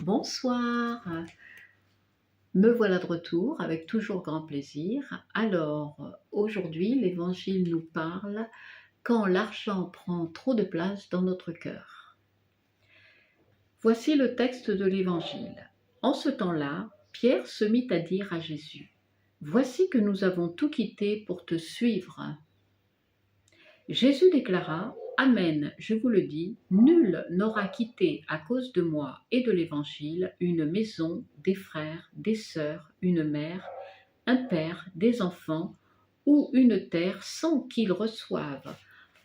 Bonsoir, me voilà de retour avec toujours grand plaisir. Alors, aujourd'hui, l'Évangile nous parle quand l'argent prend trop de place dans notre cœur. Voici le texte de l'Évangile. En ce temps-là, Pierre se mit à dire à Jésus, « Voici que nous avons tout quitté pour te suivre. » Jésus déclara, « Amen, je vous le dis, nul n'aura quitté à cause de moi et de l'Évangile une maison, des frères, des sœurs, une mère, un père, des enfants ou une terre sans qu'il reçoive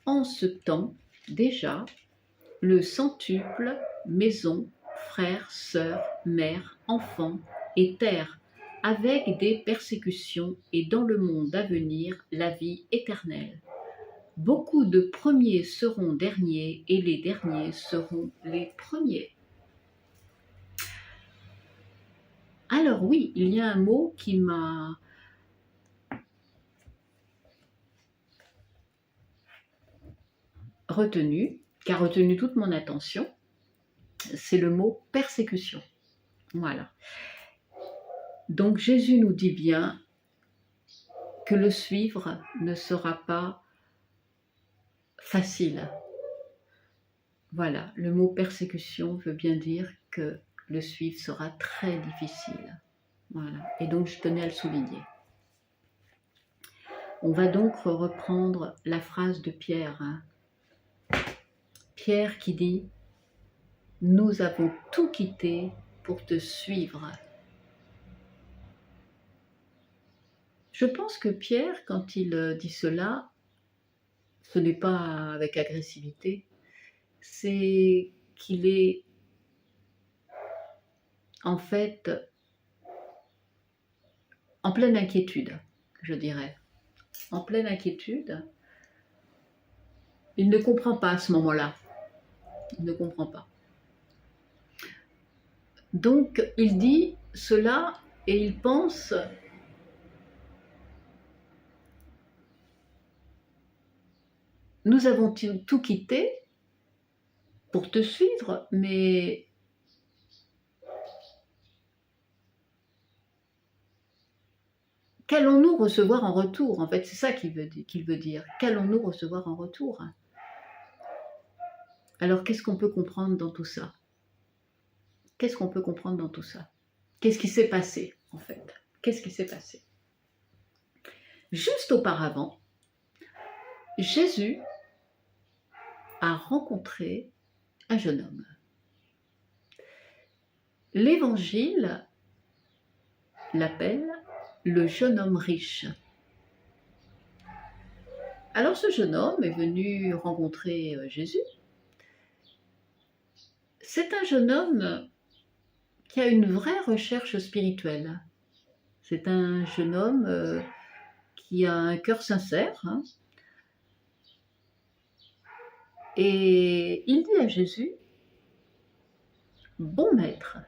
en ce temps déjà le centuple, maison, frères, sœurs, mère, enfants et terre, avec des persécutions et dans le monde à venir la vie éternelle. Beaucoup de premiers seront derniers et les derniers seront les premiers. » Alors oui, il y a un mot qui m'a retenu, qui a retenu toute mon attention, c'est le mot persécution. Voilà. Donc Jésus nous dit bien que le suivre ne sera pas facile. Voilà, le mot persécution veut bien dire que le suivre sera très difficile. Voilà, et donc je tenais à le souligner. On va donc reprendre la phrase de Pierre. Pierre qui dit « Nous avons tout quitté pour te suivre. » Je pense que Pierre, quand il dit cela, ce n'est pas avec agressivité, c'est qu'il est en fait en pleine inquiétude, je dirais. En pleine inquiétude. Il ne comprend pas à ce moment-là. Il ne comprend pas. Donc, il dit cela et il pense « Nous avons tout quitté pour te suivre, mais qu'allons-nous recevoir en retour ?» En fait, c'est ça qu'il veut dire. Qu'allons-nous recevoir en retour? Alors, qu'est-ce qu'on peut comprendre dans tout ça? Qu'est-ce qu'on peut comprendre dans tout ça? Qu'est-ce qui s'est passé, en fait? Qu'est-ce qui s'est passé? Juste auparavant, Jésus a rencontré un jeune homme. L'Évangile l'appelle le jeune homme riche. Alors ce jeune homme est venu rencontrer Jésus. C'est un jeune homme qui a une vraie recherche spirituelle. C'est un jeune homme qui a un cœur sincère. Et il dit à Jésus, « Bon maître,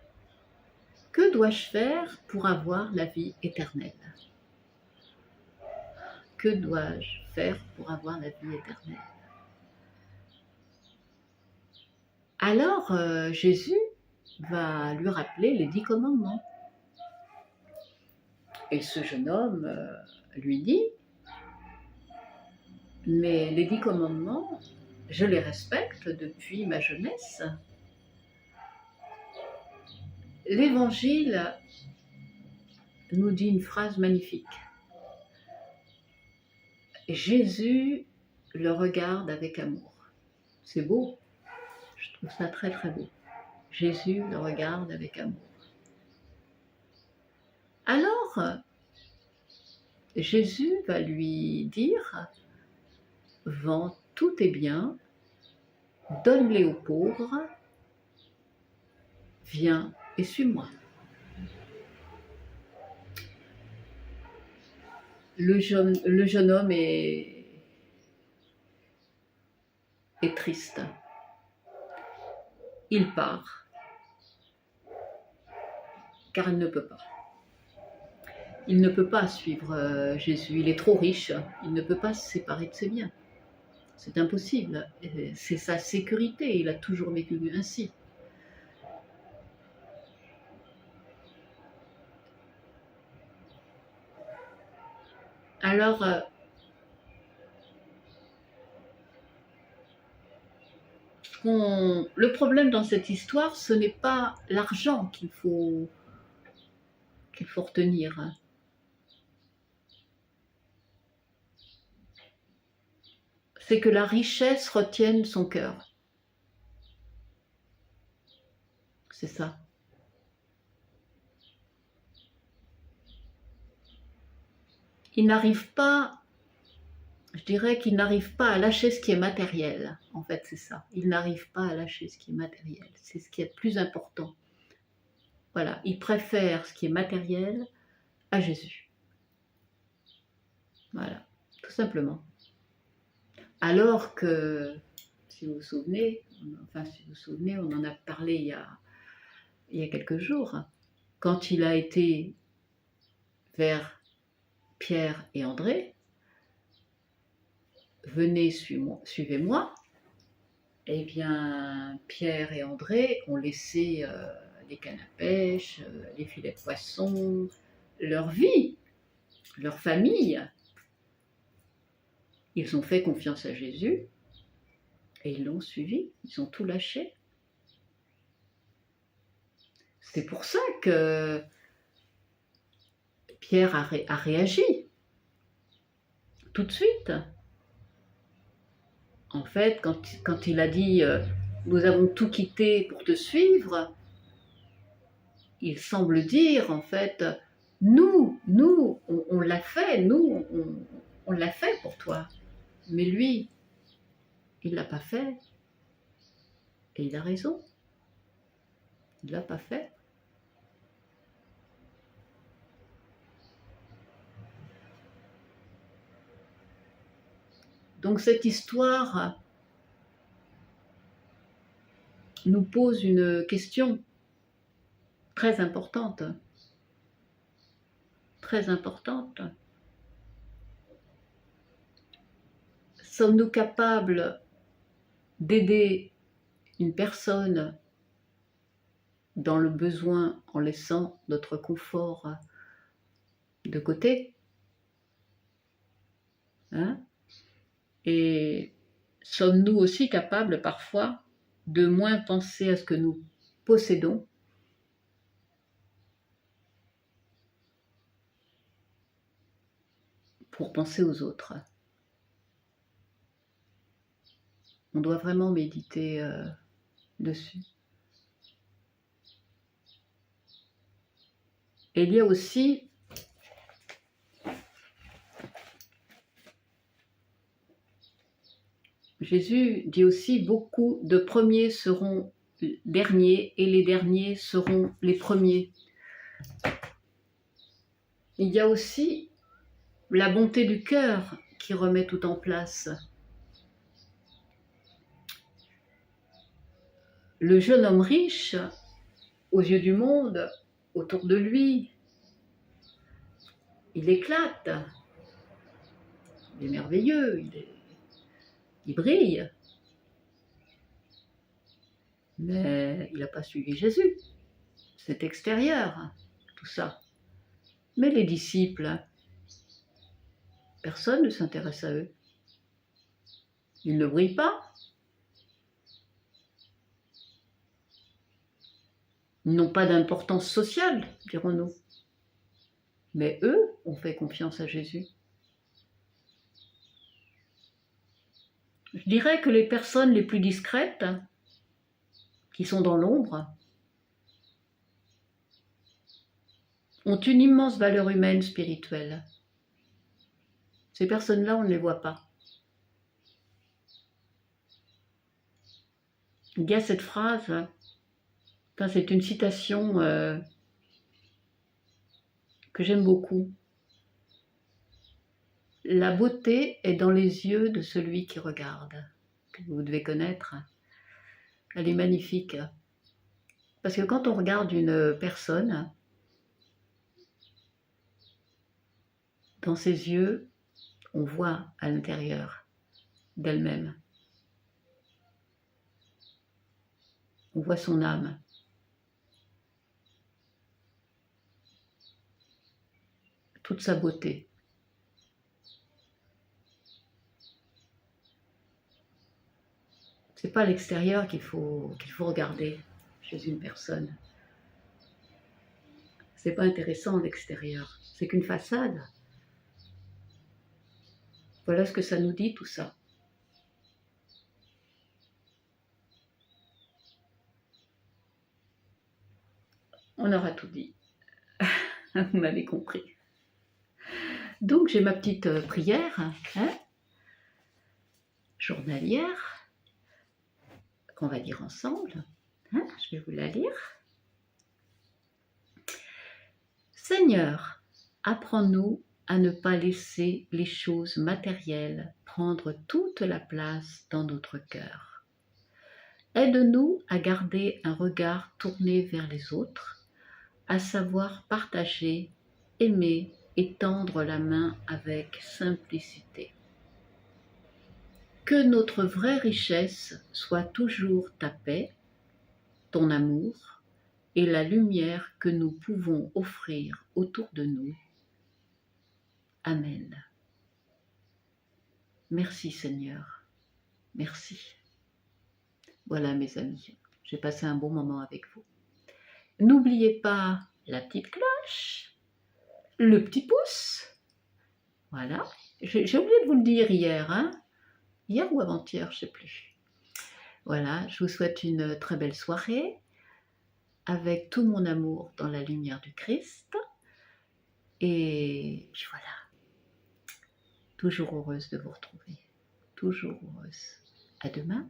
que dois-je faire pour avoir la vie éternelle? » Que dois-je faire pour avoir la vie éternelle? Alors Jésus va lui rappeler les 10 commandements. Et ce jeune homme lui dit, « Mais les 10 commandements, je les respecte depuis ma jeunesse. » L'Évangile nous dit une phrase magnifique. Jésus le regarde avec amour. C'est beau, je trouve ça très très beau. Jésus le regarde avec amour. Alors, Jésus va lui dire, « Vends tous tes biens, donne-les aux pauvres, viens et suis-moi. » Le jeune homme est triste. Il part, car il ne peut pas. Il ne peut pas suivre Jésus, il est trop riche, il ne peut pas se séparer de ses biens. C'est impossible, c'est sa sécurité, il a toujours vécu ainsi. Alors, le problème dans cette histoire, ce n'est pas l'argent qu'il faut retenir. C'est que la richesse retienne son cœur. C'est ça. Il n'arrive pas, je dirais qu'il n'arrive pas à lâcher ce qui est matériel. En fait, c'est ça. Il n'arrive pas à lâcher ce qui est matériel. C'est ce qui est le plus important. Voilà, il préfère ce qui est matériel à Jésus. Voilà, tout simplement. Alors que, si vous vous souvenez, on en a parlé il y a quelques jours, quand il a été vers Pierre et André, venez, suivez-moi. Eh bien, Pierre et André ont laissé les cannes à pêche, les filets de poisson, leur vie, leur famille. Ils ont fait confiance à Jésus et ils l'ont suivi, ils ont tout lâché. C'est pour ça que Pierre a réagi tout de suite. En fait, quand il a dit « nous avons tout quitté pour te suivre », il semble dire en fait « nous, on l'a fait, on l'a fait pour toi ». Mais lui, il ne l'a pas fait. Et il a raison. Il ne l'a pas fait. Donc cette histoire nous pose une question très importante. Très importante. Sommes-nous capables d'aider une personne dans le besoin en laissant notre confort de côté, hein? Et sommes-nous aussi capables parfois de moins penser à ce que nous possédons pour penser aux autres? On doit vraiment méditer dessus. Et il y a aussi Jésus dit aussi beaucoup de premiers seront derniers et les derniers seront les premiers. Il y a aussi la bonté du cœur qui remet tout en place. Le jeune homme riche, aux yeux du monde, autour de lui, il éclate, il est merveilleux, il brille. Mais il n'a pas suivi Jésus. C'est extérieur, tout ça. Mais les disciples, personne ne s'intéresse à eux. Ils ne brillent pas. Ils n'ont pas d'importance sociale, dirons-nous. Mais eux ont fait confiance à Jésus. Je dirais que les personnes les plus discrètes, qui sont dans l'ombre, ont une immense valeur humaine, spirituelle. Ces personnes-là, on ne les voit pas. Il y a cette phrase, c'est une citation que j'aime beaucoup. La beauté est dans les yeux de celui qui regarde, que vous devez connaître. Elle est magnifique. Parce que quand on regarde une personne, dans ses yeux, on voit à l'intérieur d'elle-même. On voit son âme. Toute sa beauté. C'est pas l'extérieur qu'il faut regarder chez une personne. C'est pas intéressant l'extérieur, c'est qu'une façade. Voilà ce que ça nous dit tout ça. On aura tout dit. Vous m'avez compris. Donc j'ai ma petite prière hein, journalière qu'on va dire ensemble. Hein, je vais vous la lire. Seigneur, apprends-nous à ne pas laisser les choses matérielles prendre toute la place dans notre cœur. Aide-nous à garder un regard tourné vers les autres, à savoir partager, aimer et tendre la main avec simplicité. Que notre vraie richesse soit toujours ta paix, ton amour et la lumière que nous pouvons offrir autour de nous. Amen. Merci Seigneur, merci. Voilà mes amis, j'ai passé un bon moment avec vous. N'oubliez pas la petite cloche, le petit pouce. Voilà, j'ai oublié de vous le dire hier, hein, hier ou avant-hier, je ne sais plus. Voilà, je vous souhaite une très belle soirée avec tout mon amour dans la lumière du Christ. Et puis voilà, toujours heureuse de vous retrouver, toujours heureuse. À demain.